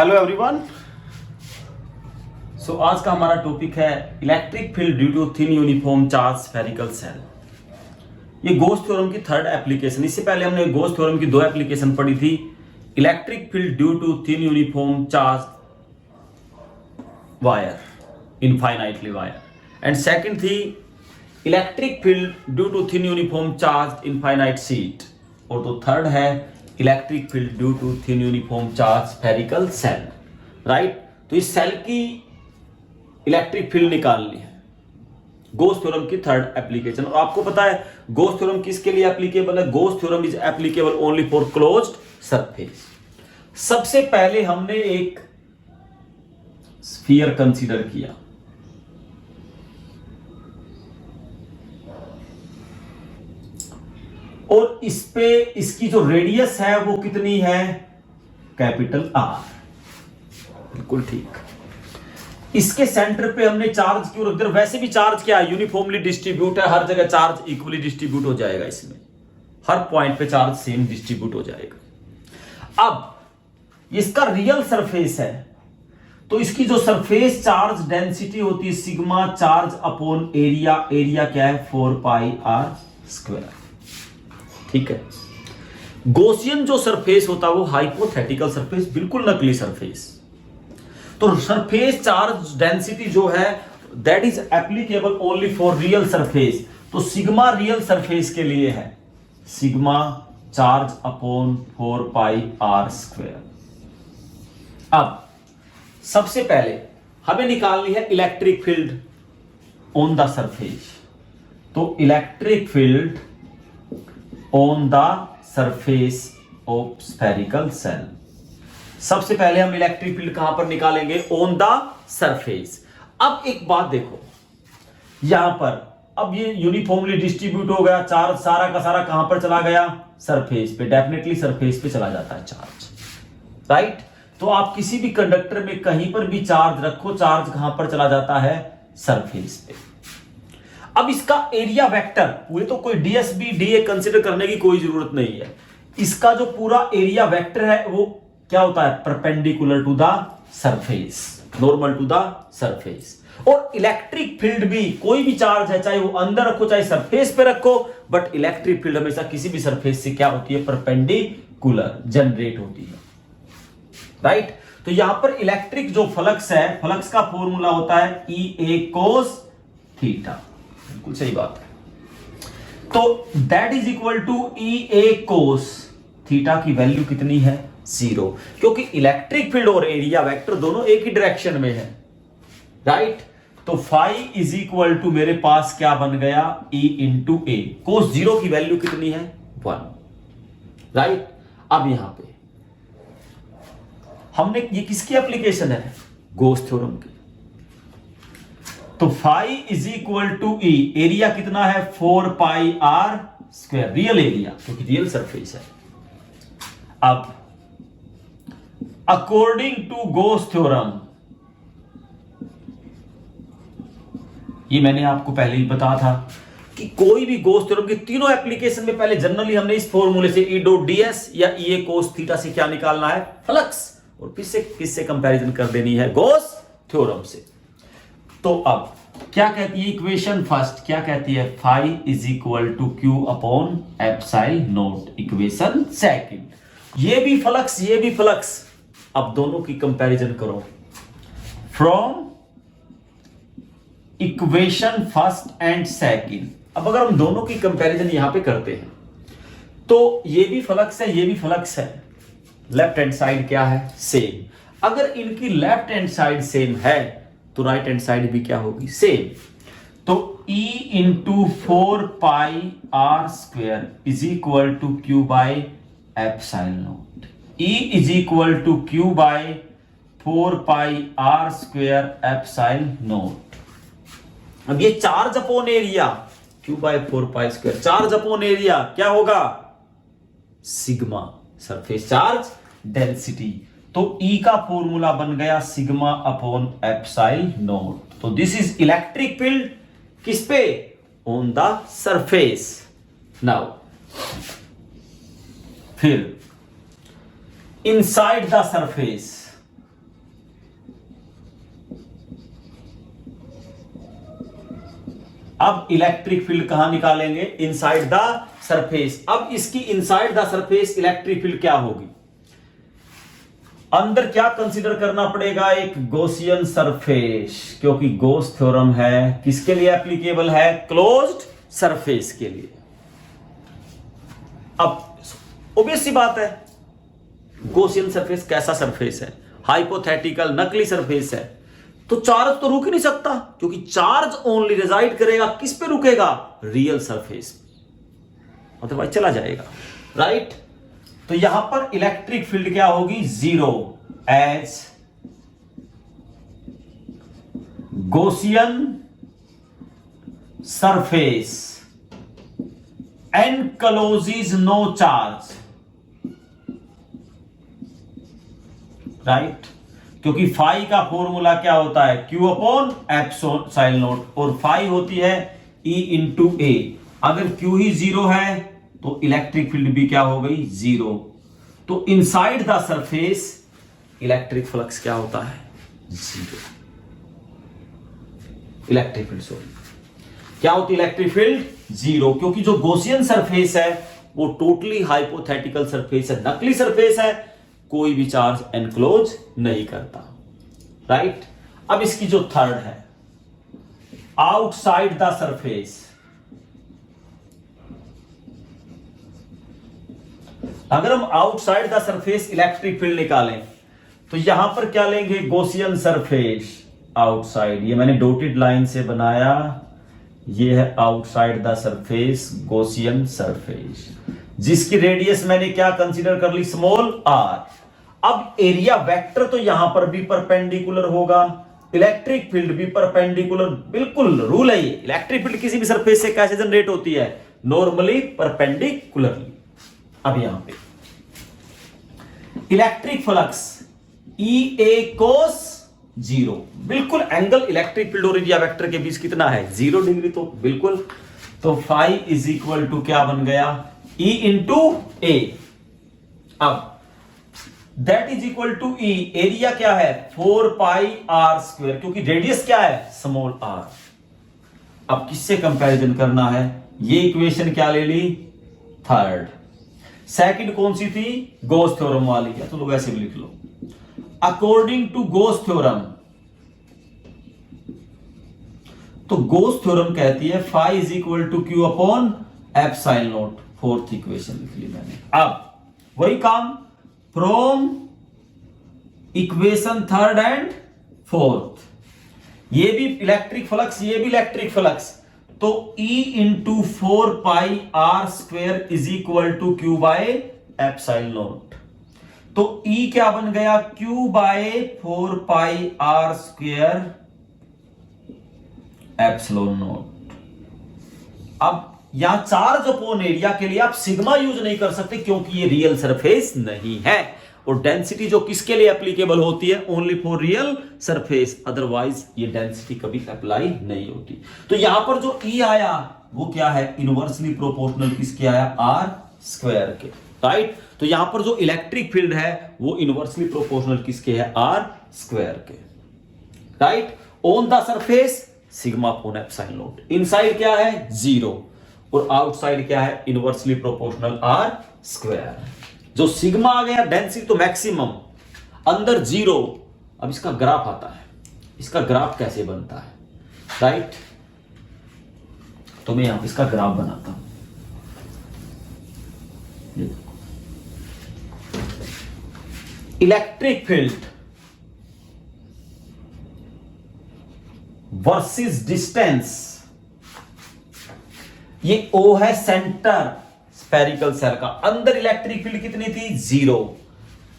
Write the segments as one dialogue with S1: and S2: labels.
S1: Hello everyone. सो आज का हमारा टॉपिक है electric field due to thin uniform charge spherical shell. ये गोस थ्योरम की थर्ड एप्लीकेशन। इससे पहले हमने गोस थ्योरम की दो एप्लीकेशन पढ़ी थी, electric field due to thin uniform charge wire, infinitely wire, and second थी electric field due to thin uniform charge infinite sheet, और तो थर्ड है electric field due to thin uniform charge spherical shell. Right, तो इस shell की electric field निकालनी है, Gauss theorem की थर्ड एप्लीकेशन। और आपको पता है गोस थ्योरम किसके लिए एप्लीकेबल है? Gauss theorem is applicable only for closed surface. सबसे पहले हमने एक स्फीयर कंसीडर किया, और इस पे इसकी जो रेडियस है वो कितनी है? Capital R. बिल्कुल ठीक। इसके सेंटर पे हमने चार्ज क्यों रख दिया? वैसे भी चार्ज क्या है? यूनिफॉर्मली डिस्ट्रीब्यूट है, हर जगह चार्ज इक्वली डिस्ट्रीब्यूट हो जाएगा, इसमें हर पॉइंट पे चार्ज सेम डिस्ट्रीब्यूट हो जाएगा। अब इसका रियल सरफेस है, तो इसकी जो सरफेस चार्ज डेंसिटी होती है sigma charge upon area, area क्या है? 4 पाई आर स्क्वायर। ठीक है। गॉसियन जो सरफेस होता है वो हाइपोथेटिकल सरफेस, बिल्कुल नकली सरफेस। तो सरफेस चार्ज डेंसिटी जो है that is applicable only for real surface. तो सिग्मा रियल सरफेस के लिए है sigma charge upon 4 pi are square. अब सबसे पहले हमें निकालनी है electric field on the surface. तो electric field on the surface of spherical shell. सबसे पहले हम इलेक्ट्रिक फील्ड कहां पर निकालेंगे? On the surface. अब एक बात देखो, यहां पर अब ये यूनिफॉर्मली डिस्ट्रीब्यूट हो गया, चार्ज सारा का सारा कहां पर चला गया? सरफेस पे। डेफिनेटली सरफेस पे चला जाता है चार्ज, राइट। तो आप किसी भी कंडक्टर में कहीं पर भी चार्ज रखो, चार्ज कहां पर चला जाता है? सरफेस पे। अब इसका एरिया वेक्टर, हुए तो कोई डीएसबी डीए कंसीडर करने की कोई जरूरत नहीं है। इसका जो पूरा एरिया वेक्टर है वो क्या होता है? Perpendicular to the surface, normal to the surface. और इलेक्ट्रिक फील्ड भी, कोई भी चार्ज है चाहे वो अंदर रखो चाहे सरफेस पे रखो, बट इलेक्ट्रिक फील्ड हमेशा किसी भी सरफेस से क्या होती है? परपेंडिकुलर जनरेट होती है, राइट। तो यहां पर इलेक्ट्रिक जो फ्लक्स है, फ्लक्स का फॉर्मूला होता है ई ए कोस थीटा। बिल्कुल सही बात है। तो that is equal to E A cos theta की वैल्यू कितनी है? 0, क्योंकि इलेक्ट्रिक फील्ड और एरिया वेक्टर दोनों एक ही डायरेक्शन में है, राइट। तो फाई इज इक्वल टू मेरे पास क्या बन गया? ई इंटू ए। कोस 0 की वैल्यू कितनी है? 1, राइट। अब यहां पे हमने, ये किसकी एप्लीकेशन है? गोस थ्योरम की। तो phi is equal to E, area कितना है? 4 pi are square, real area, क्योंकि रियल सरफेस है। अब अकॉर्डिंग टू गोस थ्योरम, ये मैंने आपको पहले ही बताया था कि कोई भी गोस थ्योरम की तीनों एप्लीकेशन में पहले जनरली हमने इस फॉर्मूले से ई डॉट डीएस या ई ए कोस थीटा से क्या निकालना है? फ्लक्स, और फिर से किससे कंपैरिजन कर देनी है? गोस थ्योरम से। तो अब क्या कहती है इक्वेशन फर्स्ट? क्या कहती है? Phi is equal to q upon epsilon not. Equation second, ये भी फ्लक्स ये भी फ्लक्स। अब दोनों की कंपैरिजन करो from equation first and second. अब अगर हम दोनों की कंपैरिजन यहां पे करते हैं तो ये भी फ्लक्स है ये भी फ्लक्स है, लेफ्ट हैंड साइड क्या है? सेम। अगर इनकी लेफ्ट हैंड साइड सेम है तो राइट हैंड साइड भी क्या होगी? सेम। तो E into 4 pi are square is equal to q by epsilon not. E is equal to q by 4 pi are square epsilon not. अब ये charge upon area, q by 4 pi square, charge upon area क्या होगा? Sigma, surface charge density. तो E का formula बन गया sigma upon epsilon not. तो this is electric field किस पे? On the surface. नाउ फिर इनसाइड द सरफेस, अब इलेक्ट्रिक फील्ड कहां निकालेंगे? Inside the surface. अब इसकी inside the surface electric field क्या होगी? अंदर क्या कंसीडर करना पड़ेगा? एक गॉसियन सरफेस, क्योंकि गॉस थ्योरम है किसके लिए एप्लीकेबल है? क्लोज्ड सरफेस के लिए। अब ऑब्वियस सी बात है, गॉसियन सरफेस कैसा सरफेस है? हाइपोथेटिकल नकली सरफेस है, तो चार्ज तो रुक ही नहीं सकता, क्योंकि चार्ज ओनली रिजाइड करेगा किस पे रुकेगा? रियल सरफेस, अदरवाइज चला जाएगा, राइट? तो यहां पर इलेक्ट्रिक फील्ड क्या होगी? Zero, as Gaussian surface encloses no charge, right? क्योंकि फाई का फॉर्मूला क्या होता है? Q अपॉन एप्सिलॉन नॉट, और फाई होती है E इंटू ए। अगर Q ही जीरो है तो इलेक्ट्रिक फील्ड भी क्या हो गई? जीरो। तो inside the surface electric flux क्या होता है? जीरो। इलेक्ट्रिक फील्ड, सॉरी, क्या होती है इलेक्ट्रिक फील्ड? जीरो, क्योंकि जो गॉसियन सरफेस है वो टोटली हाइपोथेटिकल सरफेस है, नकली सरफेस है, कोई भी चार्ज एनक्लोज नहीं करता, राइट? अब इसकी जो थर्ड है, आउटसाइड द सरफेस। अगर हम outside the surface electric field निकालें तो यहां पर क्या लेंगे? गॉसियन सरफेस आउटसाइड, ये मैंने डॉटेड लाइन से बनाया, ये है outside the surface Gaussian surface, जिसकी रेडियस मैंने क्या कंसीडर कर ली? Small are. अब एरिया वेक्टर तो यहां पर भी परपेंडिकुलर होगा, इलेक्ट्रिक फील्ड भी परपेंडिकुलर, बिल्कुल रूल है ये। इलेक्ट्रिक फील्ड किसी भी सरफेस से कैसे जनरेट होती है? Normally perpendicularly. अब यहां पे electric flux E A cos zero, बिल्कुल एंगल इलेक्ट्रिक फील्ड और एरिया वेक्टर के बीच कितना है? 0 डिग्री, तो बिल्कुल, तो फाई इज इक्वल टू क्या बन गया? E into A. अब that is equal to E, area क्या है? 4 पाई आर स्क्वायर, क्योंकि रेडियस क्या है? Small are. अब किससे कंपैरिजन करना है? ये इक्वेशन क्या ले ली? थर्ड। सेकंड कौन सी थी? गॉस थ्योरम वाली, क्या तो लोग ऐसे भी लिख लो। अकॉर्डिंग टू गॉस थ्योरम, तो गॉस थ्योरम कहती है phi is equal to q upon epsilon not. Fourth equation लिख ली मैंने। अब वही काम from equation third and fourth, ये भी इलेक्ट्रिक फ्लक्स, ये भी इलेक्ट्रिक फ्लक्स, तो E into 4 pi r square is equal to q by epsilon not. तो E क्या बन गया? Q by 4 pi r square epsilon not. अब यहां चार्ज अपॉन एरिया के लिए आप सिग्मा यूज नहीं कर सकते, क्योंकि ये रियल सरफेस नहीं है, और डेंसिटी जो किसके लिए एप्लीकेबल होती है? Only for real surface, otherwise ये डेंसिटी कभी अप्लाई नहीं होती। तो यहां पर जो E आया वो क्या है? इनवर्सली प्रोपोर्शनल किसके आया? आर स्क्वायर के, राइट? तो यहां पर जो इलेक्ट्रिक फील्ड है वो इनवर्सली प्रोपोर्शनल किसके है? आर स्क्वायर के, right? On the surface sigma upon epsilon not, inside क्या है? जीरो, और आउटसाइड क्या है? Inversely proportional are square. जो सिग्मा आ गया डेंसिटी तो मैक्सिमम, अंदर जीरो। अब इसका ग्राफ आता है, इसका ग्राफ कैसे बनता है, राइट? तो मैं यहां पे इसका ग्राफ बनाता हूं। इलेक्ट्रिक फील्ड वर्सेस डिस्टेंस, ये O है सेंटर स्फेरिकल सेल का, अंदर इलेक्ट्रिक फील्ड कितनी थी? जीरो।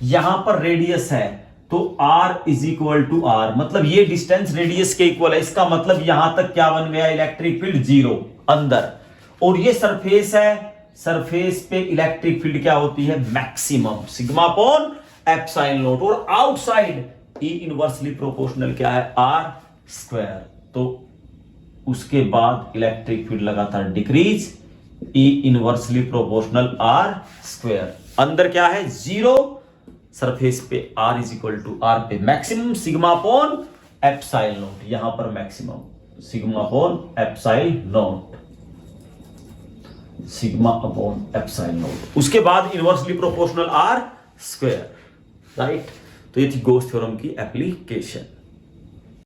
S1: यहां पर रेडियस है तो R is equal to r, मतलब ये डिस्टेंस रेडियस के इक्वल है, इसका मतलब यहां तक क्या बन गया? इलेक्ट्रिक फील्ड जीरो अंदर, और ये सरफेस है, सरफेस पे इलेक्ट्रिक फील्ड क्या होती है? Maximum, sigma upon epsilon not, और आउटसाइड E इनवर्सली प्रोपोर्शनल क्या है? Are square. तो उसके बाद इलेक्ट्रिक फील्ड लगातार decrease, E inversely proportional are square. अंदर क्या है? जीरो, सरफेस पे R is equal to R पे maximum, sigma upon epsilon naught, यहां पर maximum sigma upon epsilon naught, sigma upon epsilon naught. उसके बाद inversely proportional are square, right. तो ये थी गोस थ्योरम की एप्लीकेशन।